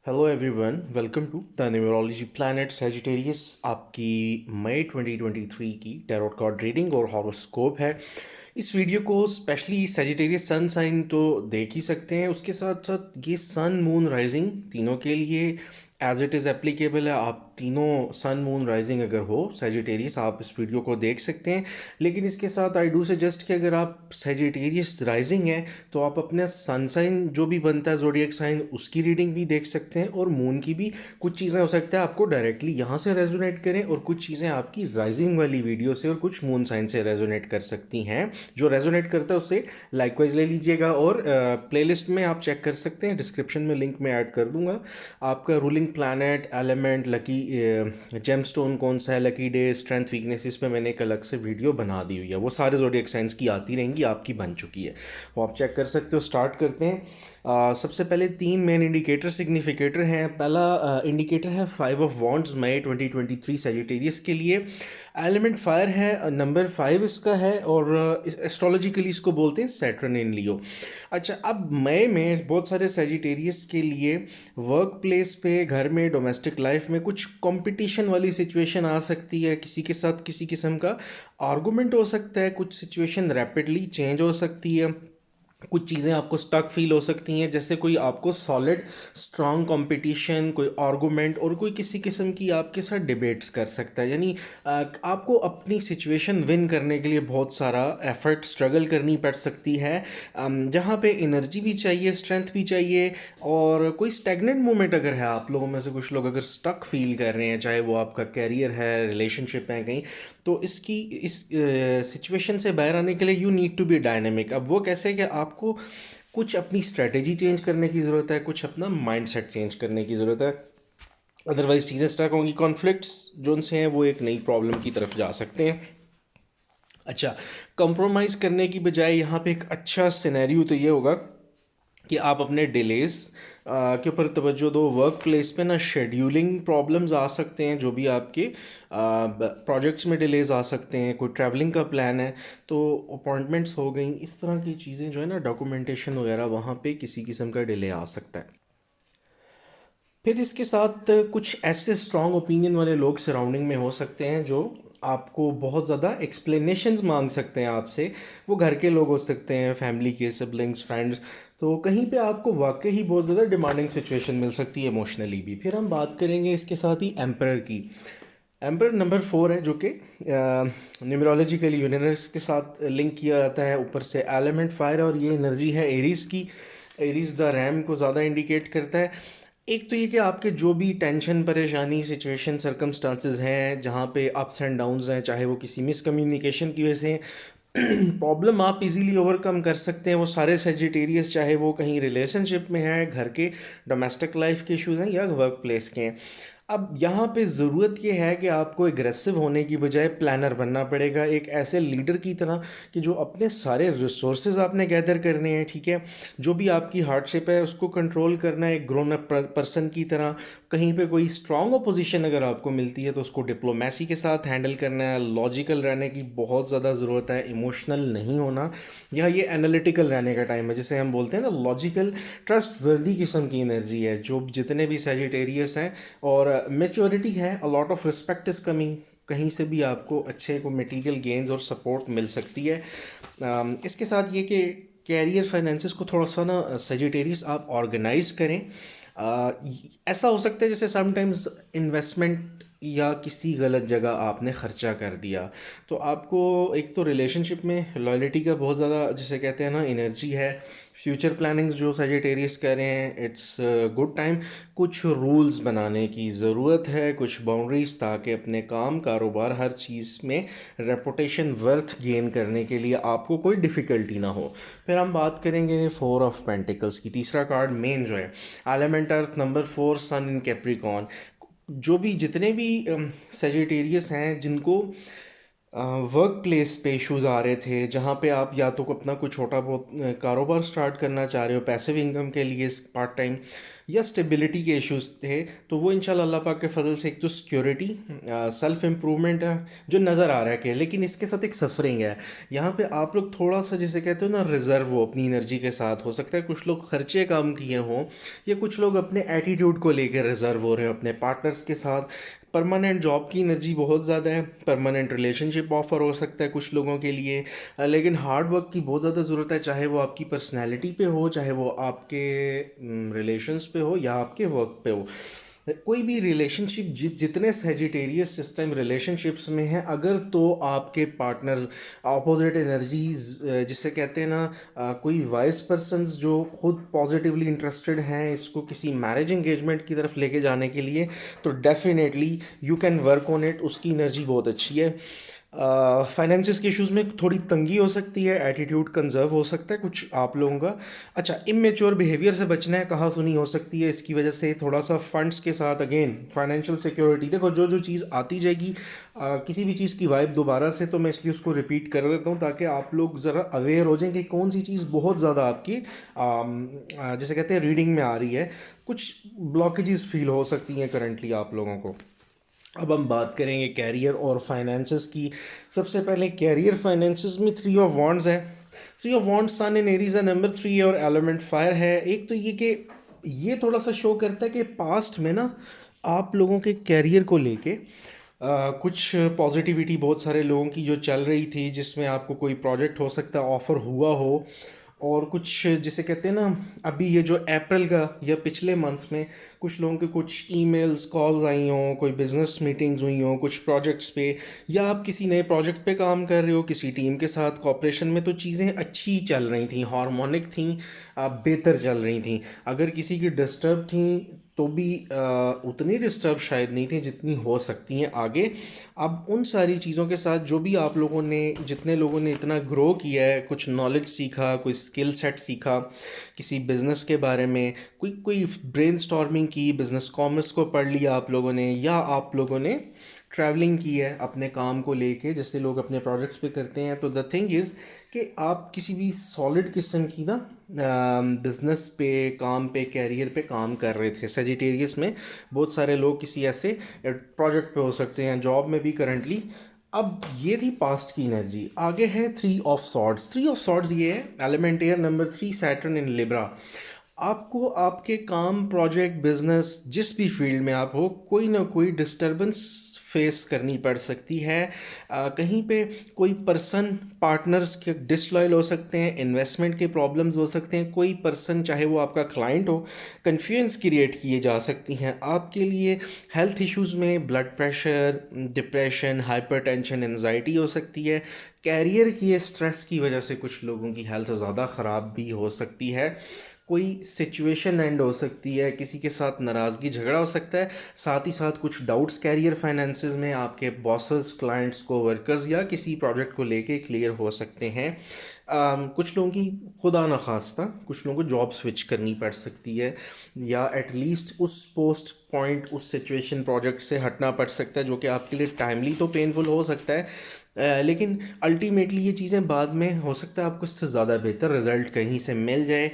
Hello everyone, welcome to the numerology planet Sagittarius. आपकी मई 2023 की टैरोट कार्ड रीडिंग और हॉरोस्कोप है। इस वीडियो को स्पेशली सैजिटेरियस सन साइन तो देख ही सकते हैं, उसके साथ साथ ये सन मून राइजिंग तीनों के लिए एज इट इज़ एप्लीकेबल है। आप तीनों सन मून राइजिंग अगर हो सैजिटेरियस, आप इस वीडियो को देख सकते हैं। लेकिन इसके साथ आई डू सजेस्ट कि अगर आप सैजिटेरियस राइजिंग हैं तो आप अपना सन साइन जो भी बनता है ज़ोडिएक साइन, उसकी रीडिंग भी देख सकते हैं और मून की भी। कुछ चीज़ें हो सकता है आपको डायरेक्टली यहाँ से रेजोनेट करें और कुछ चीज़ें आपकी राइजिंग वाली वीडियो से और कुछ मून साइन से रेजोनेट कर सकती हैं। जो रेजोनेट करता है उससे लाइकवाइज ले लीजिएगा और प्लेलिस्ट में आप चेक कर सकते हैं, डिस्क्रिप्शन में लिंक में ऐड कर दूंगा। आपका ruling planet, element, lucky gemstone कौन सा है, लकी डे, स्ट्रेंथ, वीकनेसेस पे मैंने एक अलग से वीडियो बना दी हुई है। वो सारे ज़ोडिएक साइंस की आती रहेंगी, आपकी बन चुकी है, वो आप चेक कर सकते हो। स्टार्ट करते हैं। सबसे पहले तीन मेन इंडिकेटर सिग्निफिकेटर हैं। पहला इंडिकेटर है 5 ऑफ वॉन्ड्स, मई 2023 सैजिटेरियस के लिए। एलिमेंट फायर है, नंबर 5 इसका है और एस्ट्रोलॉजिकली इसको बोलते हैं सैटर्न इन लियो। अच्छा, अब मई में बहुत सारे सैजिटेरियस के लिए वर्क प्लेस पे, घर में, डोमेस्टिक लाइफ में कुछ कंपटीशन वाली सिचुएशन आ सकती है। किसी के साथ किसी किस्म का आर्गुमेंट हो सकता है, कुछ सिचुएशन रैपिडली चेंज हो सकती है, कुछ चीज़ें आपको स्टक फील हो सकती हैं, जैसे कोई आपको सॉलिड स्ट्रॉन्ग कंपटीशन, कोई आर्गुमेंट और कोई किसी किस्म की आपके साथ डिबेट्स कर सकता है। यानी आपको अपनी सिचुएशन विन करने के लिए बहुत सारा एफर्ट, स्ट्रगल करनी पड़ सकती है, जहाँ पे एनर्जी भी चाहिए, स्ट्रेंथ भी चाहिए। और कोई स्टैग्नेंट मोमेंट अगर है, आप लोगों में से कुछ लोग अगर स्टक फील कर रहे हैं, चाहे वो आपका कैरियर है, रिलेशनशिप है कहीं, तो इस सिचुएशन से बाहर आने के लिए you need to be dynamic. अब वो कैसे कि आपको कुछ अपनी स्ट्रेटेजी चेंज करने की ज़रूरत है, कुछ अपना माइंडसेट चेंज करने की ज़रूरत है। अदरवाइज चीज़ें स्टक होंगी, कॉन्फ्लिक्ट्स जो उनसे हैं वो एक नई प्रॉब्लम की तरफ जा सकते हैं। अच्छा, कंप्रोमाइज़ करने की बजाय यहाँ पे एक अच्छा सिनेरियो तो ये होगा कि आप अपने डिलेस के ऊपर तवज्जो दो। वर्क प्लेस पे ना शेड्यूलिंग प्रॉब्लम्स आ सकते हैं, जो भी आपके प्रोजेक्ट्स में डिलेज आ सकते हैं। कोई ट्रैवलिंग का प्लान है तो अपॉइंटमेंट्स हो गई, इस तरह की चीज़ें जो है ना, डॉक्यूमेंटेशन वगैरह, वहाँ पे किसी किस्म का डिले आ सकता है। फिर इसके साथ कुछ ऐसे स्ट्रॉन्ग ओपिनियन वाले लोग सराउंडिंग में हो सकते हैं जो आपको बहुत ज़्यादा एक्सप्लेनेशंस मांग सकते हैं आपसे। वो घर के लोग हो सकते हैं, फैमिली के, सिबलिंग्स, फ्रेंड्स। तो कहीं पे आपको वाकई ही बहुत ज़्यादा डिमांडिंग सिचुएशन मिल सकती है इमोशनली भी। फिर हम बात करेंगे इसके साथ ही एम्परर की। एम्परर नंबर 4 है, जो कि न्यूमरोलॉजिकली यूरेनस के साथ लिंक किया जाता है। ऊपर से एलिमेंट फायर और ये एनर्जी है एरीज की। एरीज द रैम को ज़्यादा इंडिकेट करता है। एक तो ये कि आपके जो भी टेंशन, परेशानी, सिचुएशन, सर्कमस्टांसेस हैं, जहाँ पे अप्स एंड डाउन्स हैं, चाहे वो किसी मिसकम्युनिकेशन की वजह से प्रॉब्लम आप इजीली ओवरकम कर सकते हैं। वो सारे सेजिटेरियस, चाहे वो कहीं रिलेशनशिप में है, घर के डोमेस्टिक लाइफ के इश्यूज हैं या वर्क प्लेस के हैं। अब यहाँ पे ज़रूरत ये है कि आपको एग्रेसिव होने की बजाय प्लानर बनना पड़ेगा, एक ऐसे लीडर की तरह कि जो अपने सारे रिसोर्सेज आपने गैदर करने हैं, ठीक है। जो भी आपकी हार्डशिप है उसको कंट्रोल करना है एक ग्रोन अप पर्सन की तरह। कहीं पे कोई स्ट्रांग अपोजिशन अगर आपको मिलती है तो उसको डिप्लोमेसी के साथ हैंडल करना है। लॉजिकल रहने की बहुत ज़्यादा ज़रूरत है, इमोशनल नहीं होना। या ये एनालिटिकल रहने का टाइम है, जिसे हम बोलते हैं ना लॉजिकल, ट्रस्ट वर्दी किस्म की एनर्जी है जो जितने भी सैजिटेरियस हैं। और मेच्योरिटी है, a lot of respect is coming. कहीं से भी आपको अच्छे को मटेरियल गेन्स और सपोर्ट मिल सकती है। इसके साथ ये कि कैरियर फाइनेंसिस को थोड़ा सा ना सजिटेरियस आप ऑर्गेनाइज करें। ऐसा हो सकता है जैसे समटाइम्स इन्वेस्टमेंट या किसी गलत जगह आपने खर्चा कर दिया, तो आपको एक तो रिलेशनशिप में लॉयल्टी का बहुत ज़्यादा, जिसे कहते हैं ना, एनर्जी है। फ्यूचर प्लानिंग्स जो सजिटेरियस कह रहे हैं, इट्स गुड टाइम। कुछ रूल्स बनाने की ज़रूरत है, कुछ बाउंड्रीज, ताकि अपने काम, कारोबार, हर चीज़ में रेपुटेशन, वर्थ गेन करने के लिए आपको कोई डिफ़िकल्टी ना हो। फिर हम बात करेंगे 4 ऑफ पेंटिकल्स की। तीसरा कार्ड मेन जो है, एलिमेंट अर्थ, नंबर 4, सन इन कैप्रिकॉन। जो भी जितने भी सेजिटेरियस हैं जिनको वर्क प्लेस पे इश्यूज आ रहे थे, जहाँ पे आप या तो अपना कुछ छोटा बहुत कारोबार स्टार्ट करना चाह रहे हो पैसिव इनकम के लिए पार्ट टाइम, या स्टेबिलिटी के इश्यूज थे, तो वो इंशाल्लाह अल्लाह पाक के फजल से एक तो सिक्योरिटी, सेल्फ इम्प्रूवमेंट है जो नज़र आ रहा है कि, लेकिन इसके साथ एक सफरिंग है। यहाँ पे आप लोग थोड़ा सा जिसे कहते हो ना रिजर्व हो अपनी एनर्जी के साथ, हो सकता है कुछ लोग खर्चे कम किए हों, या कुछ लोग अपने एटीट्यूड को लेकर रिजर्व हो रहे हो अपने पार्टनर्स के साथ। परमानेंट जॉब की एनर्जी बहुत ज़्यादा है, परमानेंट रिलेशनशिप ऑफर हो सकता है कुछ लोगों के लिए, लेकिन हार्ड वर्क की बहुत ज़्यादा ज़रूरत है, चाहे वो आपकी पर्सनैलिटी पे हो, चाहे वो आपके रिलेशंस पे हो या आपके वर्क पे हो। कोई भी रिलेशनशिप जितने सेजिटेरियस सिस्टम रिलेशनशिप्स में है, अगर तो आपके पार्टनर ऑपोजिट एनर्जीज जिसे कहते हैं ना, कोई वाइस पर्सन्स जो खुद पॉजिटिवली इंटरेस्टेड हैं इसको किसी मैरिज एंगेजमेंट की तरफ लेके जाने के लिए, तो definitely you can work on it, उसकी एनर्जी बहुत अच्छी है। फाइनेंसिस के इश्यूज़ में थोड़ी तंगी हो सकती है, एटीट्यूड कंजर्व हो सकता है कुछ आप लोगों का। अच्छा, इमेच्योर बिहेवियर से बचना है, कहा सुनी हो सकती है इसकी वजह से, थोड़ा सा फंड्स के साथ अगेन फाइनेंशियल सिक्योरिटी, देखो जो जो चीज़ आती जाएगी, किसी भी चीज़ की वाइब दोबारा से, तो मैं इसलिए उसको रिपीट कर देता हूँ ताकि आप लोग ज़रा अवेयर हो जाएं कि कौन सी चीज़ बहुत ज़्यादा आपकी जैसे कहते हैं रीडिंग में आ रही है, कुछ ब्लॉकेजेस फील हो सकती हैं करंटली आप लोगों को। अब हम बात करेंगे कैरियर और फाइनेंसेस की। सबसे पहले कैरियर फाइनेंसेस में थ्री ऑफ वॉन्ड्स है। Three of wands sun in Aries है, नंबर 3 और एलिमेंट फायर है। एक तो ये कि ये थोड़ा सा शो करता है कि पास्ट में ना आप लोगों के कैरियर को लेके कुछ पॉजिटिविटी बहुत सारे लोगों की जो चल रही थी, जिसमें आपको कोई प्रोजेक्ट हो सकता है ऑफ़र हुआ हो, और कुछ जिसे कहते हैं ना, अभी ये जो अप्रैल का या पिछले मंथ्स में कुछ लोगों के कुछ ईमेल्स कॉल्स आई हों, कोई बिजनेस मीटिंग्स हुई हों कुछ प्रोजेक्ट्स पे, या आप किसी नए प्रोजेक्ट पे काम कर रहे हो किसी टीम के साथ कॉपरेशन में, तो चीज़ें अच्छी चल रही थी, हार्मोनिक थी, बेहतर चल रही थी। अगर किसी की डिस्टर्ब थी तो भी उतनी डिस्टर्ब शायद नहीं थी जितनी हो सकती हैं आगे। अब उन सारी चीज़ों के साथ जो भी आप लोगों ने, जितने लोगों ने इतना ग्रो किया है, कुछ नॉलेज सीखा, कोई स्किल सेट सीखा किसी बिज़नेस के बारे में, कोई कोई ब्रेनस्टॉर्मिंग की, बिज़नेस कॉमर्स को पढ़ लिया आप लोगों ने, या आप लोगों ने ट्रैवलिंग की है अपने काम को लेके जैसे लोग अपने प्रोजेक्ट्स पे करते हैं, तो द थिंग इज़ कि आप किसी भी सॉलिड किस्म की ना बिज़नेस पे, काम पे, कैरियर पे काम कर रहे थे। सेजिटेरियस में बहुत सारे लोग किसी ऐसे प्रोजेक्ट पे हो सकते हैं, जॉब में भी करंटली। अब ये थी पास्ट की एनर्जी। आगे है three of swords. Three of swords ये है एलिमेंट एयर, नंबर 3 सैटर्न इन लिब्रा। आपको आपके काम, प्रोजेक्ट, बिजनेस, जिस भी फील्ड में आप हो, कोई ना कोई डिस्टरबेंस फेस करनी पड़ सकती है। कहीं पे कोई पर्सन, पार्टनर्स के डिसलॉयल हो सकते हैं, इन्वेस्टमेंट के प्रॉब्लम्स हो सकते हैं, कोई पर्सन चाहे वो आपका क्लाइंट हो, कन्फ्यूजन्स क्रिएट किए जा सकती हैं आपके लिए। हेल्थ इश्यूज़ में blood pressure, depression, hypertension, anxiety हो सकती है। कैरियर की स्ट्रेस की वजह से कुछ लोगों की हेल्थ ज़्यादा ख़राब भी हो सकती है। कोई सिचुएशन एंड हो सकती है, किसी के साथ नाराज़गी, झगड़ा हो सकता है। साथ ही साथ कुछ डाउट्स कैरियर फाइनेंसेस में आपके बॉसेस, क्लाइंट्स, को वर्कर्स या किसी प्रोजेक्ट को लेके क्लियर हो सकते हैं। कुछ लोगों की खुदा न खास्ता कुछ लोगों को जॉब स्विच करनी पड़ सकती है, या एटलीस्ट उस पोस्ट पॉइंट, उस सिचुएशन, प्रोजेक्ट से हटना पड़ सकता है, जो कि आपके लिए टाइमली तो पेनफुल हो सकता है, लेकिन अल्टीमेटली ये चीज़ें बाद में हो सकता है आपको इससे ज़्यादा बेहतर रिजल्ट कहीं से मिल जाए।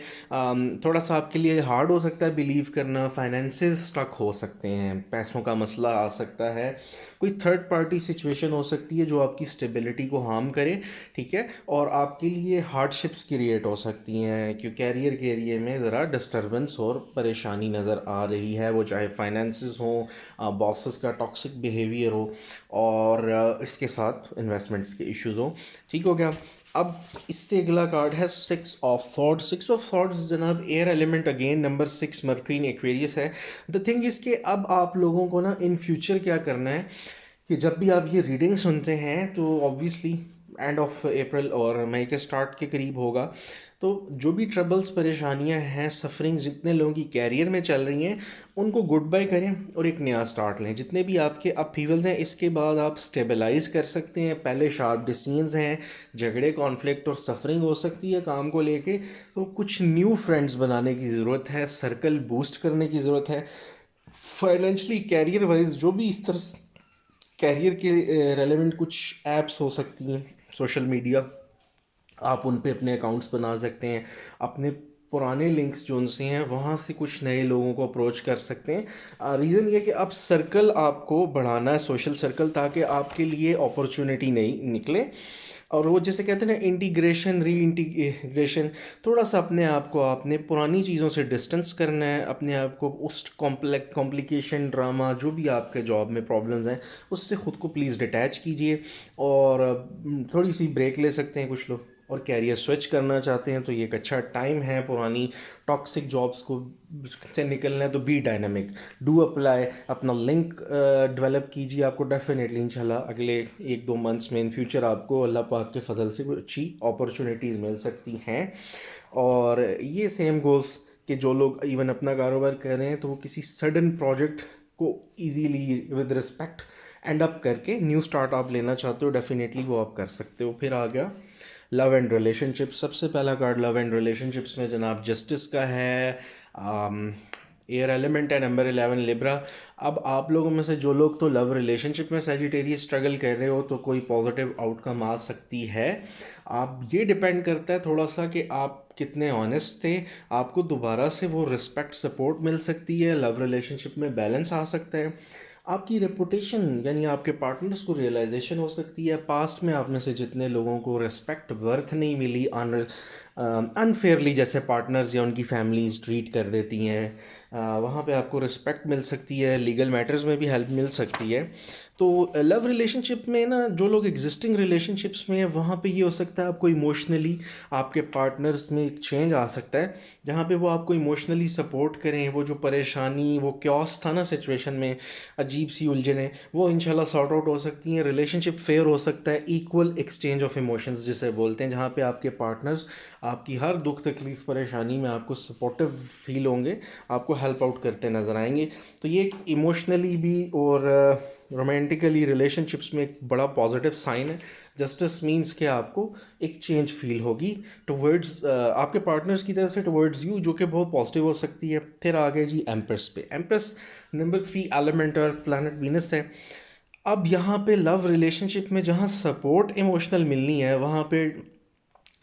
थोड़ा सा आपके लिए हार्ड हो सकता है बिलीव करना, फाइनेंसेस स्टक हो सकते हैं, पैसों का मसला आ सकता है, कोई थर्ड पार्टी सिचुएशन हो सकती है जो आपकी स्टेबिलिटी को हार्म करे, ठीक है, और आपके लिए हार्डशिप्स क्रिएट हो सकती हैं, क्योंकि कैरियर के एरिए में ज़रा डिस्टर्बेंस और परेशानी नज़र आ रही है, वो चाहे फाइनेंसेस हो, बॉसेस का टॉक्सिक बिहेवियर हो, और इसके साथ इन्वेस्टमेंट्स के इश्यूज़ हो। ठीक हो गया। अब इससे अगला कार्ड है six of swords. Six of swords जनाब air element, again number 6 Mercury in Aquarius है। द थिंग इज़ कि अब आप लोगों को ना इन फ्यूचर क्या करना है कि जब भी आप ये रीडिंग सुनते हैं तो ऑब्वियसली एंड ऑफ अप्रैल और मई के स्टार्ट के करीब होगा, तो जो भी ट्रबल्स, परेशानियां हैं, सफरिंग जितने लोगों की कैरियर में चल रही हैं, उनको गुड बाय करें और एक नया स्टार्ट लें। जितने भी आपके अपहीवल्स हैं इसके बाद आप स्टेबलाइज कर सकते हैं। पहले शार्प डिसीजंस हैं, झगड़े, कॉन्फ्लिक्ट और सफरिंग हो सकती है काम को लेके, तो कुछ न्यू फ्रेंड्स बनाने की ज़रूरत है, सर्कल बूस्ट करने की ज़रूरत है। फाइनेंशली, कैरियर वाइज जो भी इस तरह कैरियर के रेलेवेंट कुछ ऐप्स हो सकती हैं, सोशल मीडिया, आप उन पे अपने अकाउंट्स बना सकते हैं। अपने पुराने लिंक्स जो उनसे हैं वहाँ से कुछ नए लोगों को अप्रोच कर सकते हैं। रीज़न ये कि अब सर्कल आपको बढ़ाना है, सोशल सर्कल, ताकि आपके लिए अपॉर्चुनिटी नहीं निकले। और वो जैसे कहते हैं ना, इंटीग्रेशन री इंटीग्रेशन, थोड़ा सा अपने आप को आपने पुरानी चीज़ों से डिस्टेंस करना है, अपने आप को उस कॉम्प्लिकेशन ड्रामा जो भी आपके जॉब में प्रॉब्लम्स हैं उससे ख़ुद को प्लीज़ डिटैच कीजिए। और थोड़ी सी ब्रेक ले सकते हैं कुछ लोग, और कैरियर स्विच करना चाहते हैं तो ये एक अच्छा टाइम है पुरानी टॉक्सिक जॉब्स को से निकलना है। तो बी डायनामिक, डू अप्लाई, अपना लिंक डेवलप कीजिए। आपको डेफिनेटली इंशाल्लाह अगले 1-2 मंथ्स में इन फ्यूचर आपको अल्लाह पाक के फजल से कुछ अच्छी अपॉर्चुनिटीज़ मिल सकती हैं। और ये सेम गोल्स कि जो लोग इवन अपना कारोबार कर रहे हैं तो वो किसी सडन प्रोजेक्ट को easily with respect and up करके न्यू स्टार्टअप लेना चाहते हो, डेफिनेटली वो आप कर सकते हो। फिर आ गया लव एंड रिलेशनशिप। सबसे पहला कार्ड लव एंड रिलेशनशिप्स में जनाब जस्टिस का है। एयर एलिमेंट है नंबर 11 लिब्रा। अब आप लोगों में से जो लोग तो लव रिलेशनशिप में सजिटेरियस स्ट्रगल कर रहे हो तो कोई पॉजिटिव आउटकम आ सकती है। आप ये डिपेंड करता है थोड़ा सा कि आप कितने ऑनेस्ट थे, आपको दोबारा से वो रिस्पेक्ट सपोर्ट मिल सकती है, लव रिलेशनशिप में बैलेंस आ सकता है। आपकी रेपुटेशन यानी आपके पार्टनर्स को रियलाइजेशन हो सकती है पास्ट में आप में से जितने लोगों को रिस्पेक्ट वर्थ नहीं मिली, अनफेयरली जैसे पार्टनर्स या उनकी फैमिलीज ट्रीट कर देती हैं, वहाँ पे आपको रिस्पेक्ट मिल सकती है, लीगल मैटर्स में भी हेल्प मिल सकती है। तो लव रिलेशनशिप में ना, जो लोग एग्जिस्टिंग रिलेशनशिप्स में हैं वहाँ पे ये हो सकता है आपको इमोशनली आपके पार्टनर्स में एक चेंज आ सकता है जहाँ पे वो आपको इमोशनली सपोर्ट करें। वो जो परेशानी, वो क्योस था ना सिचुएशन में, अजीब सी उलझनें, वो इंशाल्लाह सॉर्ट आउट हो सकती हैं। रिलेशनशिप फेयर हो सकता है, इक्वल एक्सचेंज ऑफ इमोशंस जिसे बोलते हैं, जहाँ पे आपके पार्टनर्स आपकी हर दुख तकलीफ परेशानी में आपको सपोर्टिव फील होंगे, आपको हेल्प आउट करते नज़र आएंगे। तो ये इमोशनली भी और रोमांटिकली रिलेशनशिप्स में एक बड़ा पॉजिटिव साइन है। जस्टिस मीन्स कि आपको एक चेंज फील होगी टुवर्ड्स आपके पार्टनर्स की तरफ से टुवर्ड्स यू, जो कि बहुत पॉजिटिव हो सकती है। फिर आ गए जी एम्प्रेस पे। एम्प्रेस नंबर 3 एलिमेंट अर्थ प्लैनेट वीनस है। अब यहाँ पे लव रिलेशनशिप में जहाँ सपोर्ट इमोशनल मिलनी है वहाँ पे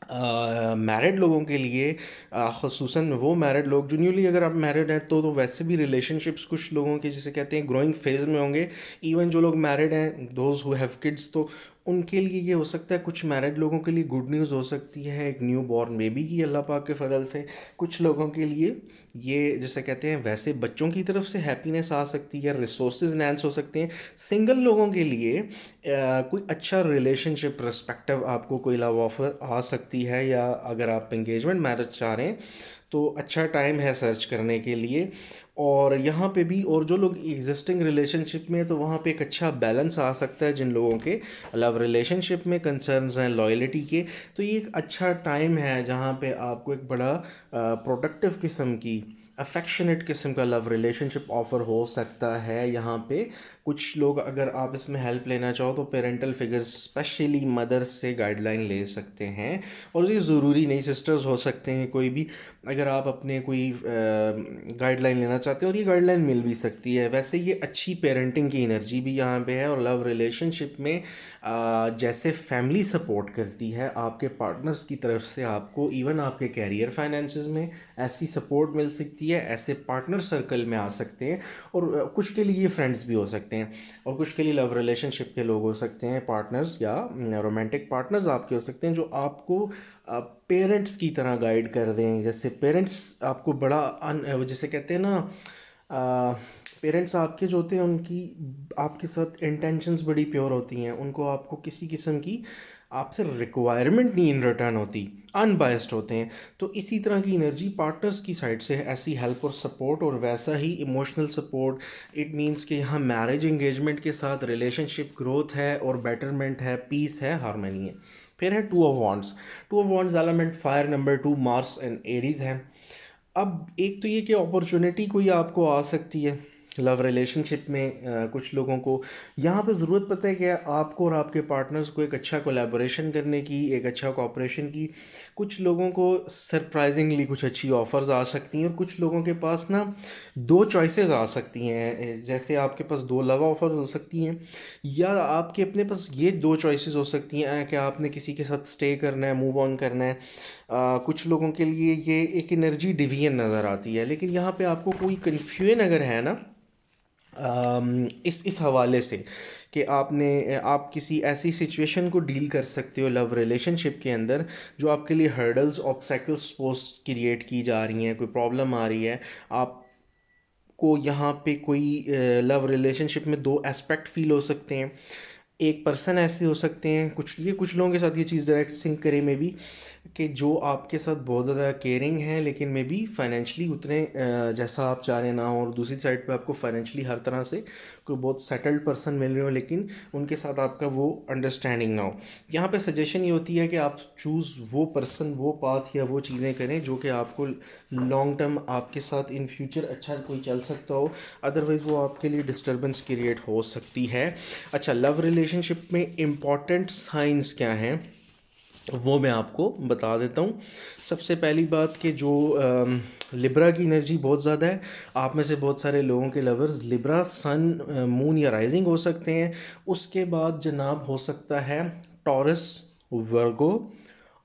मैरिड लोगों के लिए, ख़ुसूसन वो मैरिड लोग जो न्यूली, अगर आप मैरिड हैं तो वैसे भी रिलेशनशिप्स कुछ लोगों के जिसे कहते हैं ग्रोइंग फेज में होंगे। इवन जो लोग मैरिड हैं, दोज हु हैव किड्स, तो उनके लिए ये हो सकता है, कुछ मैरिड लोगों के लिए गुड न्यूज़ हो सकती है एक न्यू बॉर्न बेबी की अल्लाह पाक के फजल से। कुछ लोगों के लिए ये जिसे कहते हैं वैसे बच्चों की तरफ से हैप्पीनेस आ सकती है, रिसोर्सेज इनहेंस हो सकते हैं। सिंगल लोगों के लिए कोई अच्छा रिलेशनशिप पर्सपेक्टिव आपको कोई लव ऑफर आ सकती है, या अगर आप एंगेजमेंट मैरिज चाह रहे हैं तो अच्छा टाइम है सर्च करने के लिए। और यहाँ पे भी, और जो लोग एग्जिस्टिंग रिलेशनशिप में हैं तो वहाँ पे एक अच्छा बैलेंस आ सकता है। जिन लोगों के लव रिलेशनशिप में कंसर्न्स हैं लॉयल्टी के, तो ये एक अच्छा टाइम है जहाँ पे आपको एक बड़ा प्रोडक्टिव किस्म की, अफेक्शनेट किस्म का लव रिलेशनशिप ऑफ़र हो सकता है। यहाँ पे कुछ लोग, अगर आप इसमें हेल्प लेना चाहो तो पेरेंटल फिगर्स स्पेशली मदर से गाइडलाइन ले सकते हैं। और ये ज़रूरी नहीं, सिस्टर्स हो सकते हैं कोई भी, अगर आप अपने कोई गाइडलाइन लेना चाहते हो और ये गाइडलाइन मिल भी सकती है। वैसे ये अच्छी पेरेंटिंग की एनर्जी भी यहाँ पे है। और लव रिलेशनशिप में जैसे फैमिली सपोर्ट करती है आपके पार्टनर्स की तरफ से, आपको इवन आपके कैरियर फाइनेंसेस में ऐसी सपोर्ट मिल सकती है, ऐसे पार्टनर सर्कल में आ सकते हैं। और कुछ के लिए ये फ्रेंड्स भी हो सकते हैं, और कुछ के लिए लव रिलेशनशिप के लोग हो सकते हैं, पार्टनर्स या रोमांटिक पार्टनर्स आपके हो सकते हैं, जो आपको पेरेंट्स की तरह गाइड कर दें। जैसे पेरेंट्स आपको बड़ा जैसे कहते हैं ना, पेरेंट्स आपके जो होते हैं उनकी आपके साथ इंटेंशंस बड़ी प्योर होती हैं, उनको आपको किसी किस्म की आपसे रिक्वायरमेंट नहीं इन रिटर्न होती, अनबायस्ड होते हैं। तो इसी तरह की एनर्जी पार्टनर्स की साइड से है, ऐसी हेल्प और सपोर्ट, और वैसा ही इमोशनल सपोर्ट। इट मींस कि यहाँ मैरिज एंगेजमेंट के साथ रिलेशनशिप ग्रोथ है और बेटरमेंट है, पीस है, हारमोनी है। फिर है two of wands. Two of wands element fire, number 2 Mars and Aries है। अब एक तो ये कि अपॉर्चुनिटी कोई आपको आ सकती है लव रिलेशनशिप में कुछ लोगों को यहाँ पे ज़रूरत पता है क्या, आपको और आपके पार्टनर्स को एक अच्छा कोलैबोरेशन करने की, एक अच्छा कोऑपरेशन की। कुछ लोगों को सरप्राइजिंगली कुछ अच्छी ऑफ़र्स आ सकती हैं, और कुछ लोगों के पास ना दो चॉइसेस आ सकती हैं। जैसे आपके पास दो लव ऑफर्स हो सकती हैं, या आपके अपने पास ये दो चॉइसेस हो सकती हैं कि आपने किसी के साथ स्टे करना है, मूव ऑन करना है। कुछ लोगों के लिए ये एक एनर्जी डिवीजन नज़र आती है, लेकिन यहाँ पे आपको कोई कन्फ्यूजन अगर है ना, इस हवाले से कि आप किसी ऐसी सिचुएशन को डील कर सकते हो लव रिलेशनशिप के अंदर जो आपके लिए हर्डल्स, ऑब्स्टेकल्स पोस्ट क्रिएट की जा रही हैं, कोई प्रॉब्लम आ रही है आपको। यहाँ पे कोई लव रिलेशनशिप में दो एस्पेक्ट फील हो सकते हैं। एक पर्सन ऐसे हो सकते हैं, कुछ लोगों के साथ ये चीज़ डायरेक्ट सिंक करे में भी, कि जो आपके साथ बहुत ज़्यादा केयरिंग है लेकिन मे बी फाइनेंशियली उतने जैसा आप चाह रहे ना हो, और दूसरी साइड पे आपको फाइनेंशियली हर तरह से कोई बहुत सेटल्ड पर्सन मिल रहे हो लेकिन उनके साथ आपका वो अंडरस्टैंडिंग ना हो। यहाँ पे सजेशन ये होती है कि आप चूज़ वो पर्सन, वो पाथ या वो चीज़ें करें जो कि आपको लॉन्ग टर्म आपके साथ इन फ्यूचर अच्छा कोई चल सकता हो, अदरवाइज़ वो आपके लिए डिस्टर्बेंस क्रिएट हो सकती है। अच्छा, लव रिलेशनशिप में इम्पॉर्टेंट साइंस क्या हैं वो मैं आपको बता देता हूँ। सबसे पहली बात कि जो लिब्रा की एनर्जी बहुत ज़्यादा है, आप में से बहुत सारे लोगों के लवर्स लिब्रा सन, मून या राइजिंग हो सकते हैं। उसके बाद जनाब हो सकता है टॉरस, वर्गो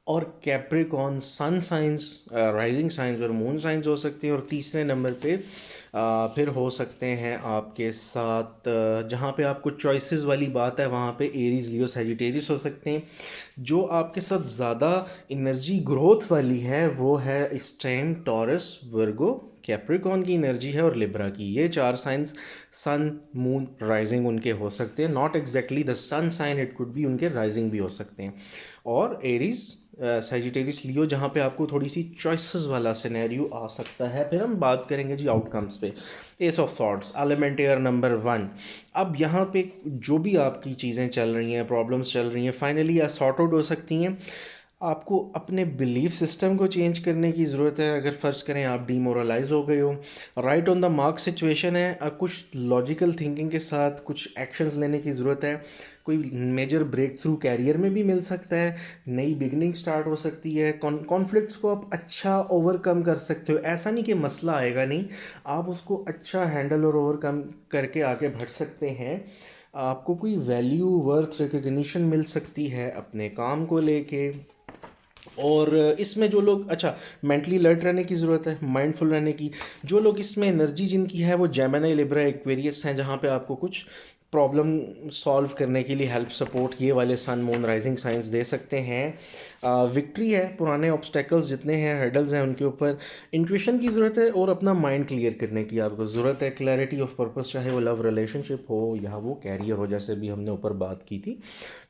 और कैप्रिकॉन सन साइंस, राइजिंग साइंस और मून साइंस हो सकते हैं। और तीसरे नंबर पे फिर हो सकते हैं आपके साथ, जहाँ पे आपको चॉइसेस वाली बात है वहाँ पे एरीज, लियो, सैजिटेरियस हो सकते हैं। जो आपके साथ ज़्यादा एनर्जी ग्रोथ वाली है वो है इस टाइम टॉरस, वर्गो, कैप्रिकॉन की एनर्जी है, और लिब्रा की। ये चार साइंस सन, मून, राइजिंग उनके हो सकते हैं। Not exactly the sun sign, it could be उनके राइजिंग भी हो सकते हैं। और एरीज, सैजिटेरियस, लियो, जहाँ पे आपको थोड़ी सी चॉइसेस वाला सिनेरियो आ सकता है। फिर हम बात करेंगे जी आउटकम्स पे। S of thoughts, element air number 1। अब यहाँ पे जो भी आपकी चीज़ें चल रही हैं, प्रॉब्लम्स चल रही हैं, फाइनली या सॉर्ट आउट हो सकती हैं। आपको अपने बिलीफ सिस्टम को चेंज करने की ज़रूरत है। अगर फ़र्ज़ करें आप डीमोरलाइज हो गए हो, right on the mark situation है, कुछ लॉजिकल थिंकिंग के साथ कुछ एक्शंस लेने की ज़रूरत है। कोई मेजर ब्रेक थ्रू कैरियर में भी मिल सकता है, नई बिगनिंग स्टार्ट हो सकती है। कॉन्फ्लिक्ट्स को आप अच्छा ओवरकम कर सकते हो। ऐसा नहीं कि मसला आएगा नहीं, आप उसको अच्छा हैंडल और ओवरकम करके आगे बढ़ सकते हैं। आपको कोई वैल्यू, वर्थ, रिकग्निशन मिल सकती है अपने काम को लेके। और इसमें जो लोग, अच्छा, मेंटली अलर्ट रहने की ज़रूरत है, माइंडफुल रहने की। जो लोग इसमें एनर्जी जिनकी है वो जेमिनी, लिब्रा, एक्वेरियस हैं, जहाँ पे आपको कुछ प्रॉब्लम सॉल्व करने के लिए हेल्प, सपोर्ट ये वाले सन, मून, राइजिंग साइंस दे सकते हैं। विक्ट्री है, पुराने ऑब्स्टेकल्स जितने हैं, हर्डल्स हैं, उनके ऊपर इंट्यूशन की ज़रूरत है, और अपना माइंड क्लियर करने की आपको ज़रूरत है। क्लैरिटी ऑफ पर्पस, चाहे वो लव रिलेशनशिप हो या वो कैरियर हो, जैसे भी हमने ऊपर बात की थी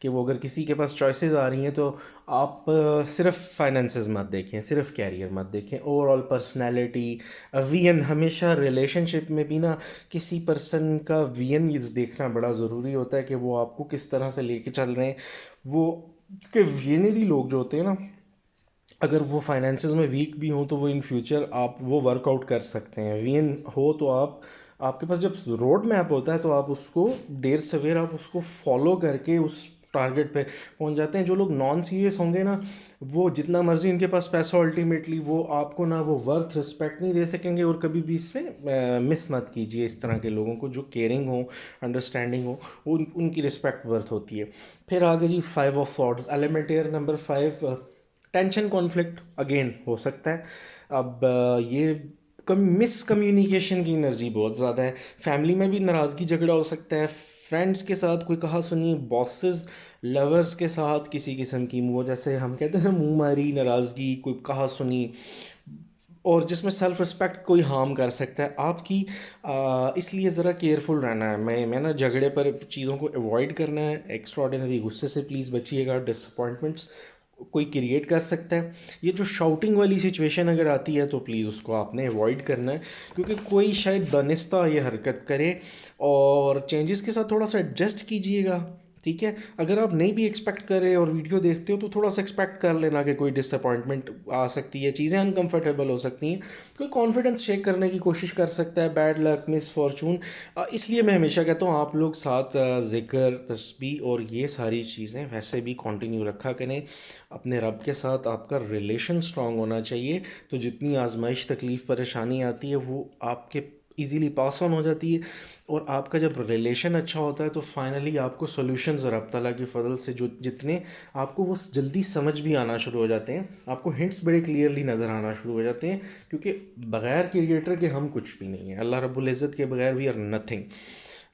कि वो अगर किसी के पास चॉइसेस आ रही हैं तो आप सिर्फ फाइनेंसेस मत देखें, सिर्फ कैरियर मत देखें, ओवरऑल पर्सनैलिटी, विजन। हमेशा रिलेशनशिप में भी ना किसी पर्सन का विजन देखना बड़ा ज़रूरी होता है कि वो आपको किस तरह से लेके चल रहे हैं। वो, क्योंकि विजनरी लोग जो होते हैं ना, अगर वो फाइनेंसेस में वीक भी हों तो वो इन फ्यूचर आप वो वर्कआउट कर सकते हैं। विजन हो तो आप, आपके पास जब रोड मैप होता है तो आप उसको देर सवेर आप उसको फॉलो करके उस टारगेट पे पहुंच जाते हैं। जो लोग नॉन सीरियस होंगे ना, वो जितना मर्जी इनके पास पैसा, अल्टीमेटली वो आपको ना वो वर्थ, रिस्पेक्ट नहीं दे सकेंगे। और कभी भी इसमें मिस मत कीजिए इस तरह के लोगों को, जो केयरिंग हो, अंडरस्टैंडिंग हो, उनकी रिस्पेक्ट वर्थ होती है। फिर आगे जी 5 of swords, element air number 5। Tension, conflict again हो सकता है। अब ये मिसकम्युनिकेशन की एनर्जी बहुत ज़्यादा है। फैमिली में भी नाराज़गी, झगड़ा हो सकता है। फ्रेंड्स के साथ कोई कहा सुनी, बॉसेस, लवर्स के साथ किसी किस्म की वो, जैसे हम कहते हैं ना, मुंह मारी नाराज़गी, कोई कहा सुनी, और जिसमें सेल्फ रिस्पेक्ट कोई हार्म कर सकता है आपकी। इसलिए ज़रा केयरफुल रहना है। मैं ना झगड़े पर चीज़ों को अवॉइड करना है। एक्स्ट्रॉर्डिनरी गुस्से से प्लीज़ बचिएगा, डिसअपॉइंटमेंट्स कोई क्रिएट कर सकता है। ये जो शाउटिंग वाली सिचुएशन अगर आती है तो प्लीज़ उसको आपने अवॉइड करना है, क्योंकि कोई शायद दानिस्ता ये हरकत करे। और चेंजेस के साथ थोड़ा सा एडजस्ट कीजिएगा, ठीक है, अगर आप नहीं भी एक्सपेक्ट कर रहे और वीडियो देखते हो तो थोड़ा सा एक्सपेक्ट कर लेना कि कोई डिसअपॉइंटमेंट आ सकती है, चीज़ें अनकंफर्टेबल हो सकती हैं, कोई कॉन्फिडेंस शेक करने की कोशिश कर सकता है, बैड लक, मिस फॉर्चून। इसलिए मैं हमेशा कहता हूँ आप लोग साथ ज़िक्र, तस्बीह और ये सारी चीज़ें वैसे भी कंटिन्यू रखा करें। अपने रब के साथ आपका रिलेशन स्ट्रांग होना चाहिए, तो जितनी आजमाइश, तकलीफ़, परेशानी आती है वो आपके इजीली पास ऑन हो जाती है। और आपका जब रिलेशन अच्छा होता है तो फाइनली आपको सॉल्यूशंस रब ताला की फ़ज़ल से जो जितने आपको वो जल्दी समझ भी आना शुरू हो जाते हैं, आपको हिंट्स बड़े क्लियरली नज़र आना शुरू हो जाते हैं, क्योंकि बग़ैर क्रिएटर के हम कुछ भी नहीं है, अल्लाह रब्बुल इज़्ज़त के बगैर वी आर नथिंग।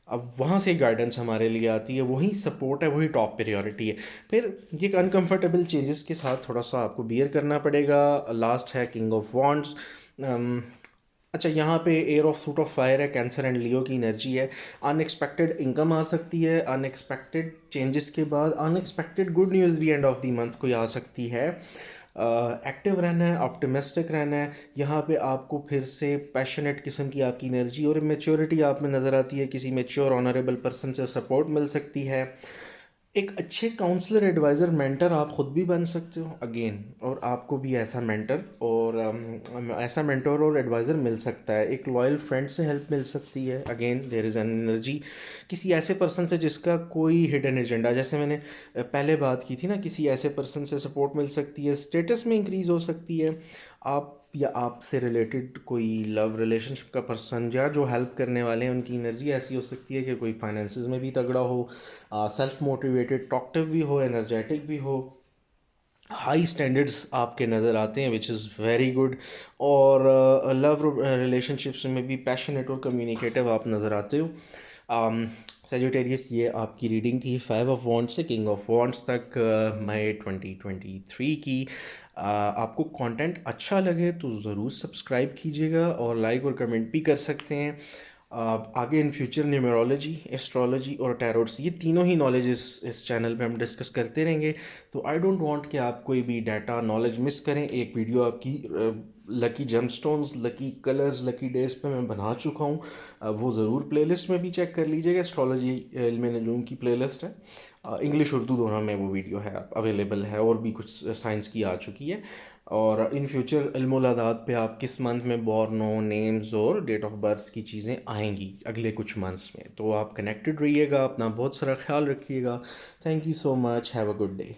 अब वहाँ से गाइडेंस हमारे लिए आती है, वही सपोर्ट है, वही टॉप प्रायोरिटी है। फिर ये अनकंफर्टेबल चेंजेस के साथ थोड़ा सा आपको बियर करना पड़ेगा। लास्ट है किंग ऑफ वॉन्ड्स। अच्छा, यहाँ पे air of suit of fire है, कैंसर एंड लियो की एनर्जी है। अनएक्सपेक्टेड इनकम आ सकती है, अनएक्सपेक्टेड चेंजेस के बाद अनएक्सपेक्टेड गुड न्यूज़ भी एंड ऑफ द मंथ कोई आ सकती है। एक्टिव रहना है, ऑप्टिमिस्टिक रहना है। यहाँ पे आपको फिर से पैशनेट किस्म की आपकी एनर्जी और मेच्योरिटी आप में नज़र आती है, किसी मेच्योर ऑनरेबल पर्सन से सपोर्ट मिल सकती है। एक अच्छे काउंसलर, एडवाइज़र, मेंटर आप ख़ुद भी बन सकते हो अगेन, और आपको भी ऐसा मेंटर और ऐसा मेंटर और एडवाइज़र मिल सकता है। एक लॉयल फ्रेंड से हेल्प मिल सकती है, again there is an energy. किसी ऐसे पर्सन से जिसका कोई हिडन एजेंडा, जैसे मैंने पहले बात की थी ना, किसी ऐसे पर्सन से सपोर्ट मिल सकती है, स्टेटस में इंक्रीज़ हो सकती है। आप या आपसे रिलेटेड कोई लव रिलेशनशिप का पर्सन या जो हेल्प करने वाले हैं उनकी एनर्जी ऐसी हो सकती है कि कोई फाइनेंसिस में भी तगड़ा हो, सेल्फ मोटिवेटेड, टॉकटिव भी हो, एनर्जेटिक भी हो। हाई स्टैंडर्ड्स आपके नज़र आते हैं, विच इज़ वेरी गुड। और लव रिलेशनशिप्स में भी पैशनेट और कम्युनिकेटिव आप नज़र आते हो। सेजिटेरियस, ये आपकी रीडिंग थी 5 ऑफ वॉन्ड्स से किंग ऑफ वॉन्ड्स तक, मई 2023 की। आपको कंटेंट अच्छा लगे तो ज़रूर सब्सक्राइब कीजिएगा और लाइक और कमेंट भी कर सकते हैं। आगे इन फ्यूचर न्यूमरोलॉजी, एस्ट्रोलॉजी और टैरोट्स, ये तीनों ही नॉलेज इस चैनल पे हम डिस्कस करते रहेंगे। तो आई डोंट वांट कि आप कोई भी डाटा नॉलेज मिस करें। एक वीडियो आपकी lucky gemstones, lucky colours, lucky days पे मैं बना चुका हूँ, वो ज़रूर प्लेलिस्ट में भी चेक कर लीजिएगा। एस्ट्रोलॉजी इल्म नजूम की प्लेलिस्ट है, इंग्लिश उर्दू दोनों में वो वीडियो है अवेलेबल है, और भी कुछ साइंस की आ चुकी है। और इन फ्यूचर इल्मुल अदाद पे आप किस मंथ में बॉर्न हो, नेम्स और डेट ऑफ बर्थ की चीज़ें आएंगी अगले कुछ मंथ्स में। तो आप कनेक्टेड रहिएगा, अपना बहुत सारा ख्याल रखिएगा। Thank you so much, have a good day.